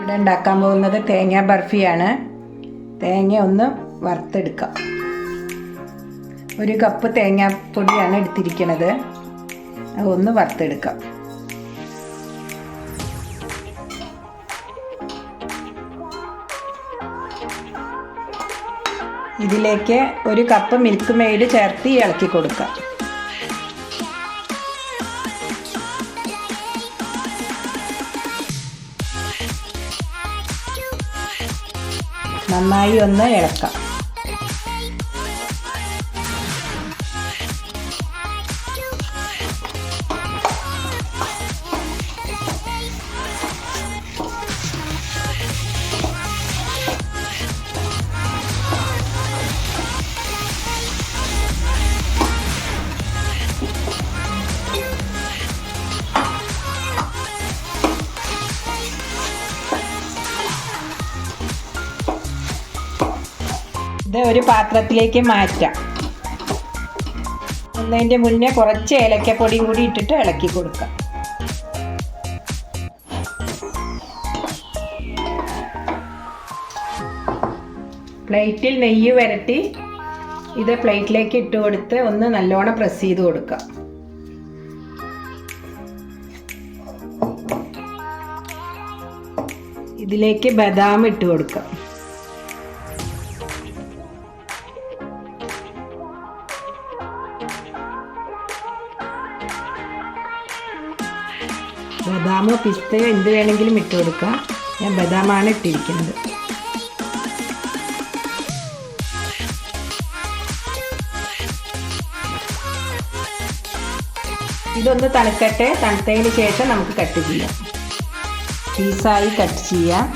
ഇവിടെ ഉണ്ടാക്കാൻ പോകുന്നത് തേങ്ങ ബർഫിയാണ്. തേങ്ങ ഒന്ന് വറുത്തെടുക്കാം. 1 കപ്പ് തേങ്ങാപ്പൊടിയാണ് എടുത്തിരിക്കുന്നത്. അതൊന്ന് വറുത്തെടുക്കാം. ഇതിലേക്ക് 1 കപ്പ് മിൽക്ക് മെയ്ഡ് ചേർത്ത് ഇളക്കി കൊടുക്കാം. നന്നായി ഒന്ന് ഇളക്കാം. ഇത് ഒരു പാത്രത്തിലേക്ക് മാറ്റാം. അതിൻ്റെ മുന്നേ കുറച്ച് ഏലക്കപ്പൊടിയും കൂടി ഇട്ടിട്ട് ഇളക്കി കൊടുക്കാം. പ്ലേറ്റിൽ നെയ്യ് വരട്ടി ഇത് പ്ലേറ്റിലേക്ക് ഇട്ട് കൊടുത്ത് ഒന്ന് നല്ലോണം പ്രസ് ചെയ്ത് കൊടുക്കാം. ഇതിലേക്ക് ബദാം ഇട്ട് കൊടുക്കാം. ബദാമോ പിസ്തയോ എന്ത് വേണമെങ്കിലും ഇട്ട് കൊടുക്കാം. ഞാൻ ബദാമാണ് ഇട്ടിരിക്കുന്നത്. ഇതൊന്ന് തണുക്കട്ടെ. തണുത്തതിന് ശേഷം നമുക്ക് കട്ട് ചെയ്യാം. പീസായി കട്ട് ചെയ്യാം.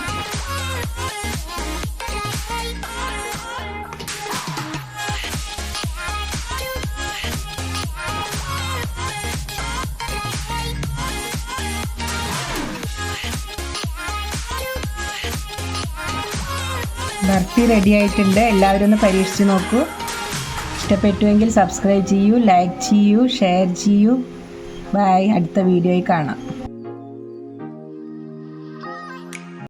ബർഫി റെഡി ആയിട്ടുണ്ട്. എല്ലാവരും ഒന്ന് പരീക്ഷിച്ച് നോക്കൂ. ഇഷ്ടപ്പെട്ടുവെങ്കിൽ സബ്സ്ക്രൈബ് ചെയ്യൂ, ലൈക്ക് ചെയ്യൂ, ഷെയർ ചെയ്യൂ. ബൈ. അടുത്ത വീഡിയോയിൽ കാണാം.